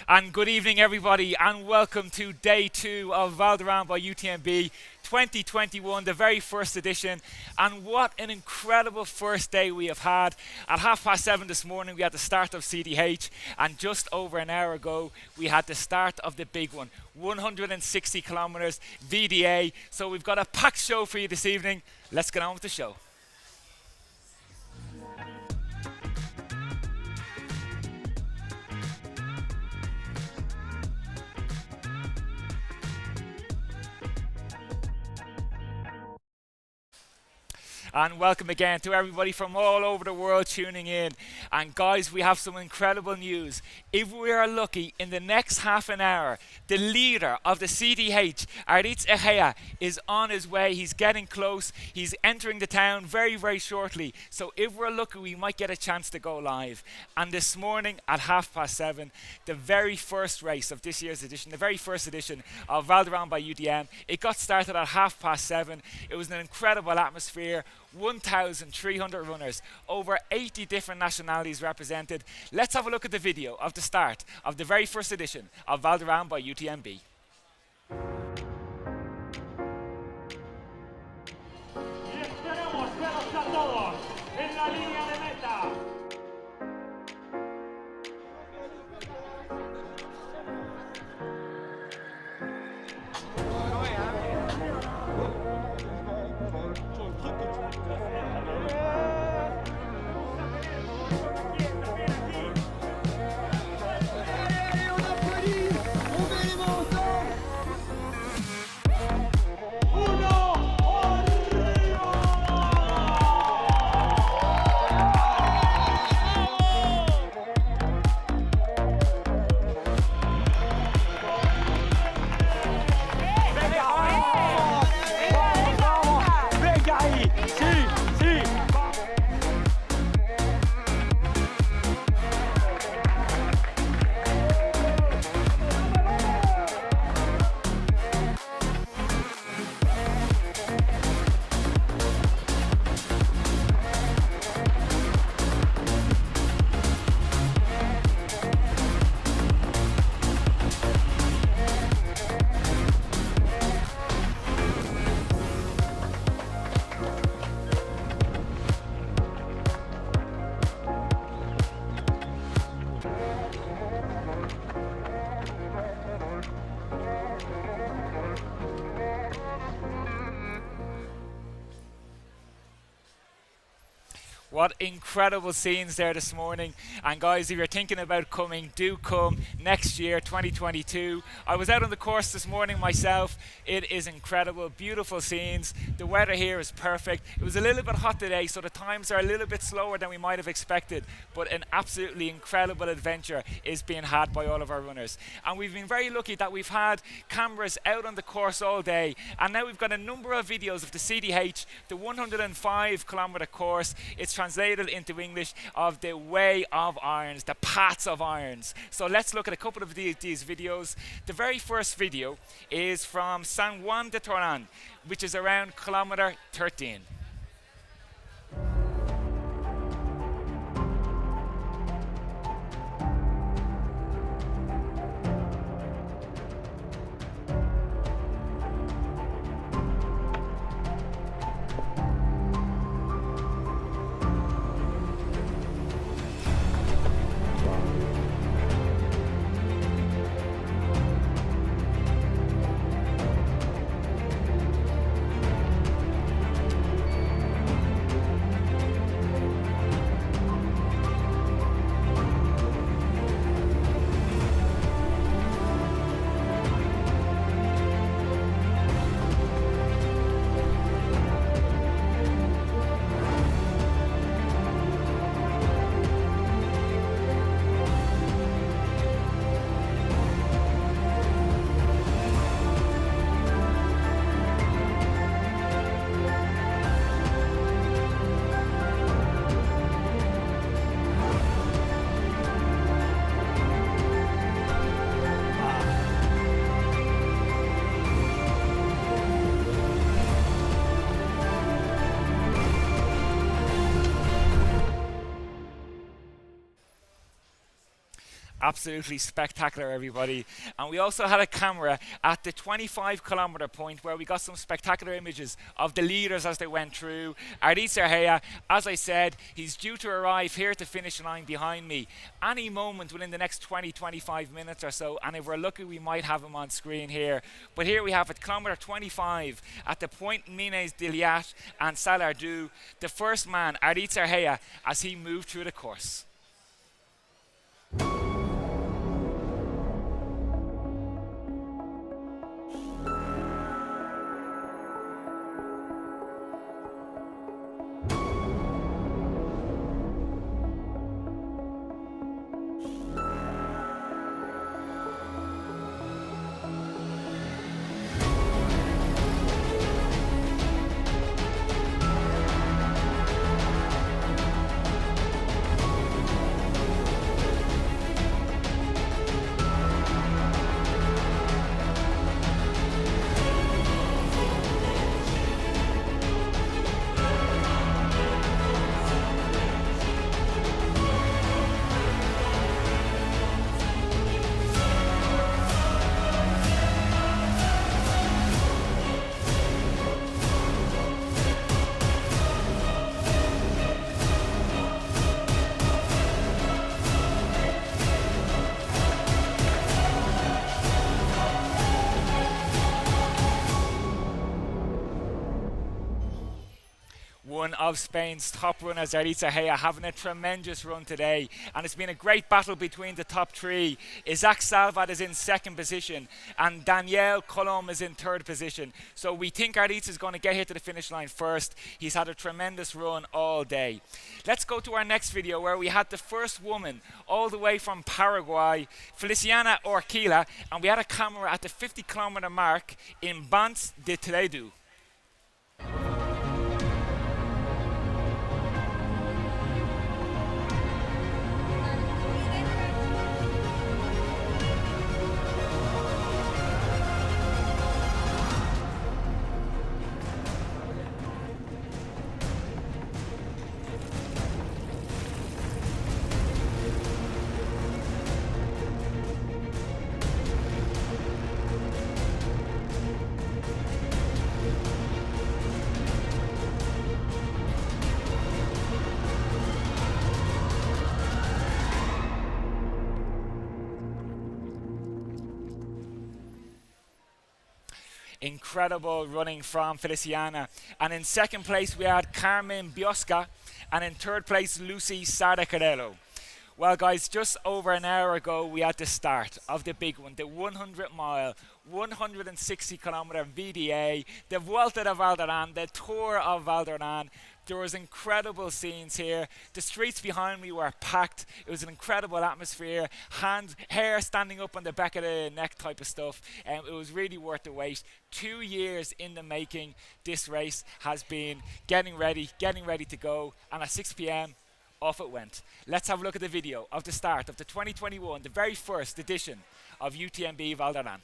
And good evening, everybody, and welcome to day 2 of Valderrama by UTMB 2021, the very first edition. And what an incredible first day we have had. At 7:30 this morning, we had the start of CDH, and just over an hour ago, we had the start of the big one, 160 kilometers VDA. So we've got a packed show for you this evening. Let's get on with the show. And welcome again to everybody from all over the world tuning in. And guys, we have some incredible news. If we are lucky, in the next half an hour, the leader of the CDH, Aritz Echea, is on his way. He's getting close. He's entering the town very, very shortly. So if we're lucky, we might get a chance to go live. And this morning at 7:30, the very first race of this year's edition, the very first edition of Valderrama by UTMB, it got started at 7:30. It was an incredible atmosphere. 1,300 runners, over 80 different nationalities represented. Let's have a look at the video of the start of the very first edition of Valderrama by UTMB. What incredible scenes there this morning. And guys, if you're thinking about coming, do come next year, 2022. I was out on the course this morning myself. It is incredible, beautiful scenes. The weather here is perfect. It was a little bit hot today, so the times are a little bit slower than we might have expected, but an absolutely incredible adventure is being had by all of our runners. And we've been very lucky that we've had cameras out on the course all day, and now we've got a number of videos of the CDH, the 105 kilometer course. It's translated into English of the Way of Irons, the Paths of Irons. So let's look at a couple of these videos. The very first video is from San Juan de Toran, which is around kilometer 13. Absolutely spectacular, everybody. And we also had a camera at the 25-kilometer point where we got some spectacular images of the leaders as they went through. Arditz Erhea, as I said, he's due to arrive here at the finish line behind me any moment within the next 20-25 minutes or so, and if we're lucky we might have him on screen here. But here we have at kilometer 25 at the point Mines Diliat and Salardu, the first man, Arditz Erhea, as he moved through the course. One of Spain's top runners, Arditz Erhea, having a tremendous run today, and it's been a great battle between the top three. Isaac Salvat is in second position and Daniel Colom is in third position, so we think Arditz is going to get here to the finish line first. He's had a tremendous run all day. Let's go to our next video where we had the first woman all the way from Paraguay, Feliciana Orquila, and we had a camera at the 50-kilometer mark in Bans de Tredu. Incredible running from Feliciana. And in second place we had Carmen Biosca, and in third place Lucy Sardacarello. Well guys, just over an hour ago we had the start of the big one, the 100-mile, 160-kilometer VDA, the Vuelta de Valderan, the Tour of Valderan. There was incredible scenes here. The streets behind me were packed. It was an incredible atmosphere. Hair standing up on the back of the neck type of stuff. It was really worth the wait. 2 years in the making, this race has been getting ready to go. And at 6 p.m, off it went. Let's have a look at the video of the start of the 2021, the very first edition of UTMB Valderan.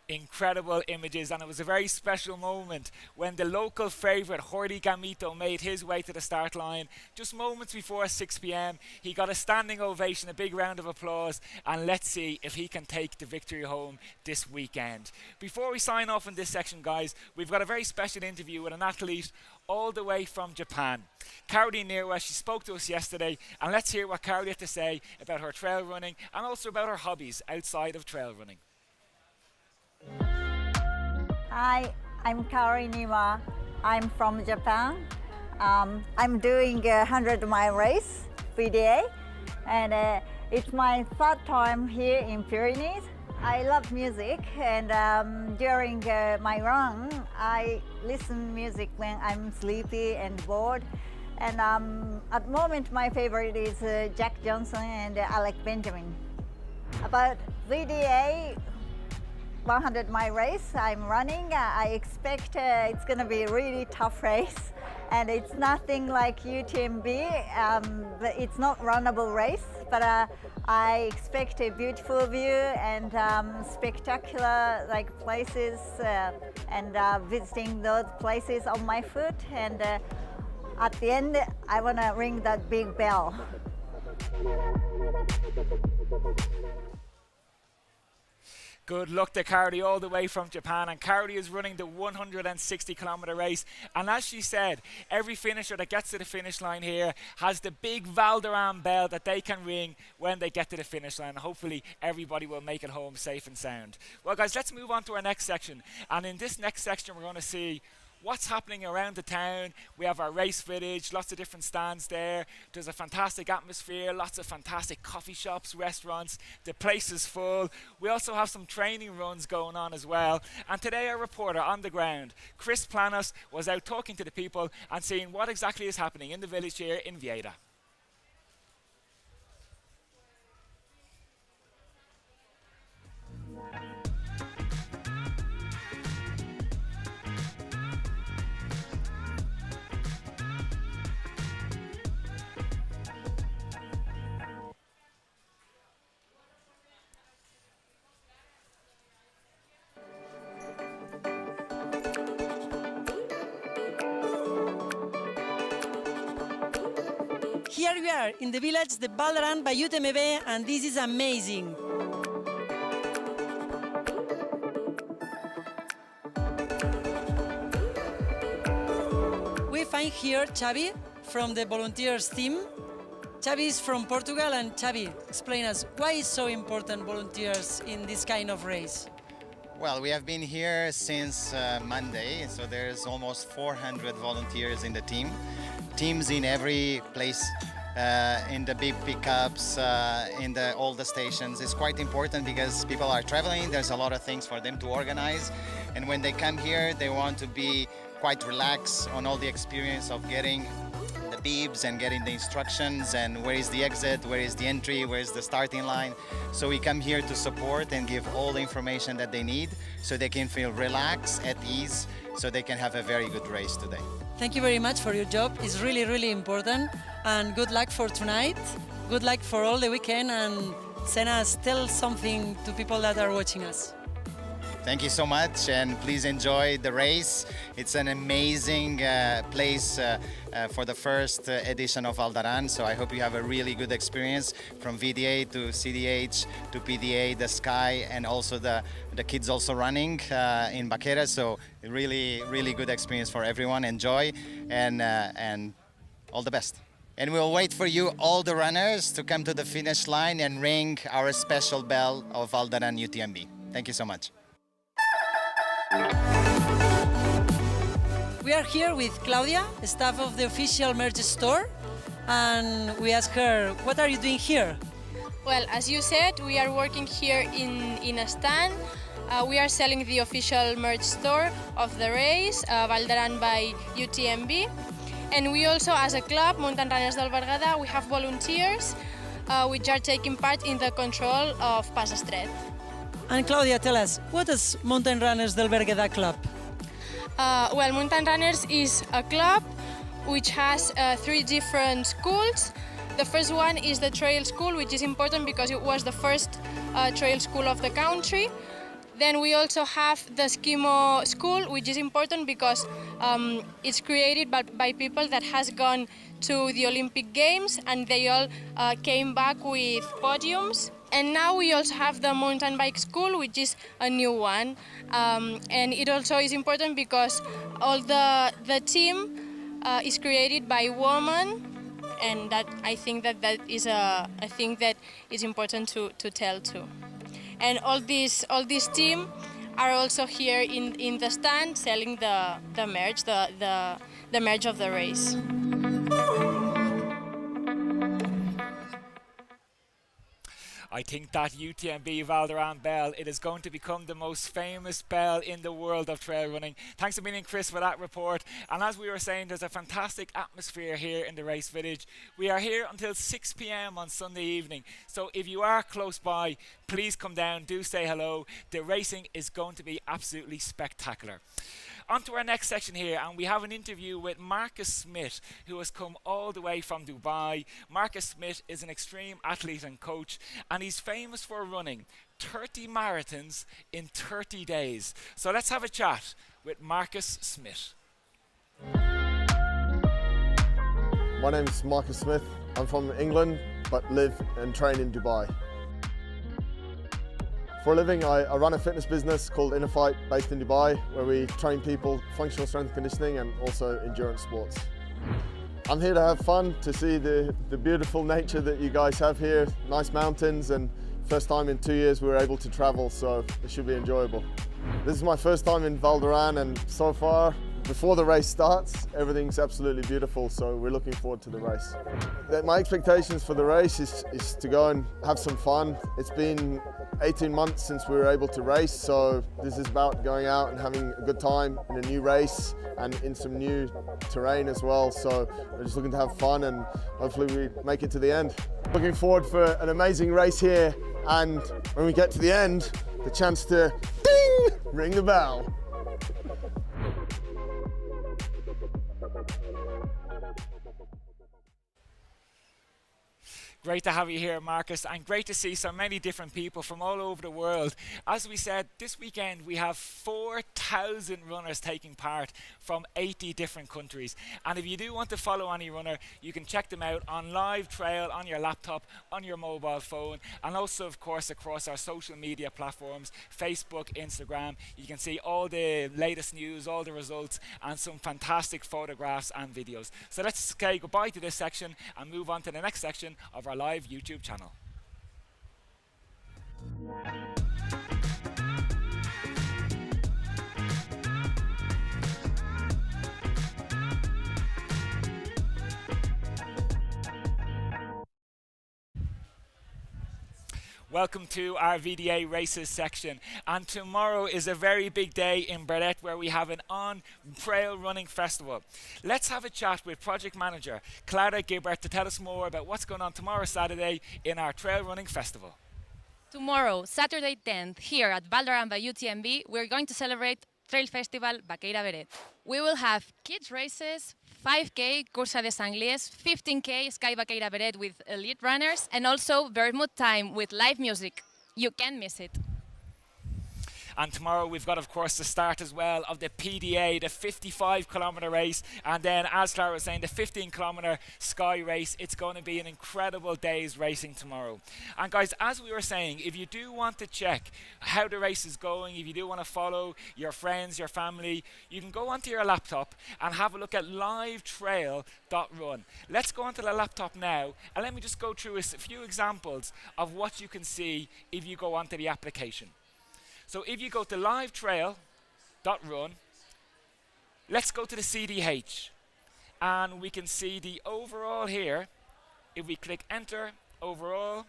Incredible images, and it was a very special moment when the local favourite Jordi Gamito made his way to the start line. Just moments before 6 p.m, he got a standing ovation, a big round of applause, and let's see if he can take the victory home this weekend. Before we sign off in this section, guys, we've got a very special interview with an athlete all the way from Japan. Caroline Nirwa, she spoke to us yesterday, and let's hear what Caroline had to say about her trail running and also about her hobbies outside of trail running. Hi, I'm Kaori Nima. I'm from Japan. I'm doing a 100-mile race, PDA, and it's my third time here in Pyrenees. I love music, and during my run, I listen music when I'm sleepy and bored. And at the moment, my favorite is Jack Johnson and Alec Benjamin. About VDA, 100-mile race I'm running. I expect it's going to be a really tough race, and it's nothing like UTMB. It's not runnable race, but I expect a beautiful view and spectacular places, and visiting those places on my foot. And at the end, I want to ring that big bell. Good luck to Cardi all the way from Japan, and Cardi is running the 160-kilometer race, and as she said, every finisher that gets to the finish line here has the big Val d'Aran bell that they can ring when they get to the finish line. Hopefully everybody will make it home safe and sound. Well guys, let's move on to our next section, and in this next section we're going to see what's happening around the town. We have our race footage, lots of different stands there. There's a fantastic atmosphere, lots of fantastic coffee shops, restaurants. The place is full. We also have some training runs going on as well. And today our reporter on the ground, Chris Planos, was out talking to the people and seeing what exactly is happening in the village here in Vieda. Here we are in the village, the By UTMB, and this is amazing. We find here Xavi from the volunteers team. Xavi is from Portugal, and Xavi, explain us why it's so important volunteers in this kind of race. Well, we have been here since Monday, so there's almost 400 volunteers in the team. Teams in every place, in the big pickups, in all the stations. It's quite important because people are traveling, there's a lot of things for them to organize, and when they come here they want to be quite relaxed on all the experience of getting the bibs and getting the instructions and where is the exit, where is the entry, where is the starting line. So we come here to support and give all the information that they need so they can feel relaxed, at ease, so they can have a very good race today. Thank you very much for your job. It's really, really important. And good luck for tonight. Good luck for all the weekend, and tell something to people that are watching us. Thank you so much, and please enjoy the race. It's an amazing place for the first edition of Val d'Aran, so I hope you have a really good experience from VDA to CDH to PDA, the Sky, and also the kids also running in Baquera, so really, really good experience for everyone. Enjoy, and all the best. And we'll wait for you, all the runners, to come to the finish line and ring our special bell of Val d'Aran UTMB. Thank you so much. We are here with Claudia, staff of the official merch store, and we ask her, what are you doing here? Well, as you said, we are working here in a stand. We are selling the official merch store of the race, Val d'Aran by UTMB. And we also, as a club, Mountain Runners del Berguedà, we have volunteers which are taking part in the control of Pas Estret. And Claudia, tell us, what is Mountain Runners del Berguedà Club? Well, Mountain Runners is a club which has 3 different schools. The first one is the trail school, which is important because it was the first trail school of the country. Then we also have the Skimo school, which is important because it's created by people that has gone to the Olympic Games, and they all came back with podiums. And now we also have the mountain bike school, which is a new one. And it also is important because all the team is created by women, and that I think that is a thing that is important to tell too. And all this team are also here in the stand selling the merch, the merch of the race. I think that UTMB Valderrama bell, it is going to become the most famous bell in the world of trail running. Thanks a million, Chris, for that report. And as we were saying, there's a fantastic atmosphere here in the race village. We are here until 6 p.m. on Sunday evening. So if you are close by, please come down, do say hello. The racing is going to be absolutely spectacular. On to our next section here, and we have an interview with Marcus Smith, who has come all the way from Dubai. Marcus Smith is an extreme athlete and coach, and he's famous for running 30 marathons in 30 days. So let's have a chat with Marcus Smith. My name is Marcus Smith. I'm from England, but live and train in Dubai. For a living, I run a fitness business called Inner Fight, based in Dubai, where we train people functional strength conditioning and also endurance sports. I'm here to have fun, to see the beautiful nature that you guys have here, nice mountains, and first time in 2 years we were able to travel, so it should be enjoyable. This is my first time in Valderrama, and so far, before the race starts, everything's absolutely beautiful, so we're looking forward to the race. My expectations for the race is to go and have some fun. It's been 18 months since we were able to race, so this is about going out and having a good time in a new race and in some new terrain as well. So we're just looking to have fun and hopefully we make it to the end. Looking forward for an amazing race here, and when we get to the end, the chance to ding, ring the bell. Great to have you here, Marcus, and great to see so many different people from all over the world. As we said, this weekend we have 4,000 runners taking part from 80 different countries. And if you do want to follow any runner, you can check them out on live trail, on your laptop, on your mobile phone, and also, of course, across our social media platforms, Facebook, Instagram. You can see all the latest news, all the results, and some fantastic photographs and videos. So let's say goodbye to this section and move on to the next section of our live YouTube channel. Welcome to our VDA Races section, and tomorrow is a very big day in Burdett where we have an on-trail running festival. Let's have a chat with project manager Clara Gilbert to tell us more about what's going on tomorrow Saturday in our trail running festival. Tomorrow, Saturday 10th, here at Valderrama by UTMB, we're going to celebrate Trail Festival Vaqueira Beret. We will have kids races, 5K, Cursa de Sangliers, 15K, Sky Vaqueira Beret with elite runners, and also Vermouth time with live music. You can't miss it. And tomorrow we've got, of course, the start as well of the PDA, the 55-kilometre race, and then, as Clara was saying, the 15-kilometre Sky race. It's going to be an incredible day's racing tomorrow. And guys, as we were saying, if you do want to check how the race is going, if you do want to follow your friends, your family, you can go onto your laptop and have a look at livetrail.run. Let's go onto the laptop now, and let me just go through a few examples of what you can see if you go onto the application. So if you go to livetrail.run, let's go to the CDH, and we can see the overall here. If we click enter, overall,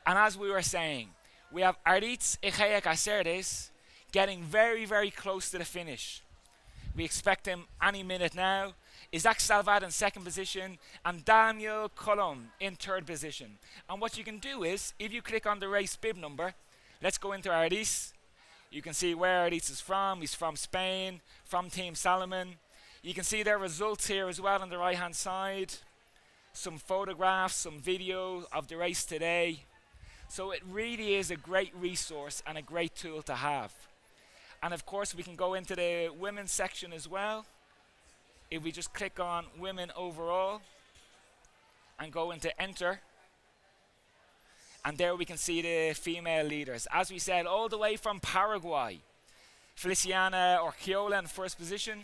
and as we were saying, we have Aritz Egea Caceres getting very, very close to the finish. We expect him any minute now. Isaac Salvat in second position, and Daniel Colom in third position. And what you can do is, if you click on the race bib number, let's go into Aritz. You can see where Aritz is from. He's from Spain, from Team Salomon. You can see their results here as well on the right hand side. Some photographs, some video of the race today. So it really is a great resource and a great tool to have. And of course we can go into the women's section as well. If we just click on women overall and go into enter, and there we can see the female leaders. As we said, all the way from Paraguay, Feliciana Orquiola in first position.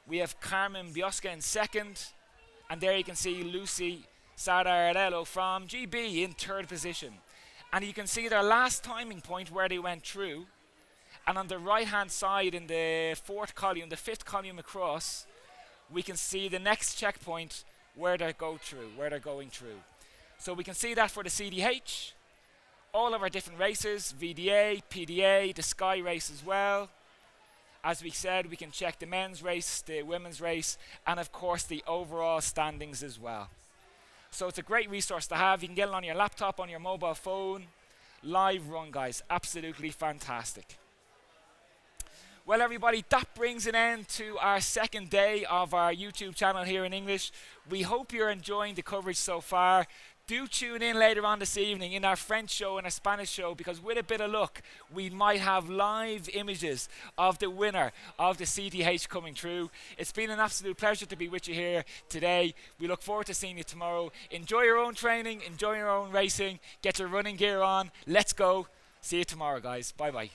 We have Carmen Biosca in second. And there you can see Lucy Sardarello from GB in third position. And you can see their last timing point where they went through. And on the right hand side in the fourth column, the fifth column across, we can see the next checkpoint where they're going through. So we can see that for the CDH, all of our different races, VDA, PDA, the Sky race as well. As we said, we can check the men's race, the women's race, and of course the overall standings as well. So it's a great resource to have. You can get it on your laptop, on your mobile phone. Live run, guys. Absolutely fantastic. Well, everybody, that brings an end to our second day of our YouTube channel here in English. We hope you're enjoying the coverage so far. Do tune in later on this evening in our French show and our Spanish show, because with a bit of luck, we might have live images of the winner of the CDH coming through. It's been an absolute pleasure to be with you here today. We look forward to seeing you tomorrow. Enjoy your own training, enjoy your own racing, get your running gear on. Let's go. See you tomorrow, guys. Bye-bye.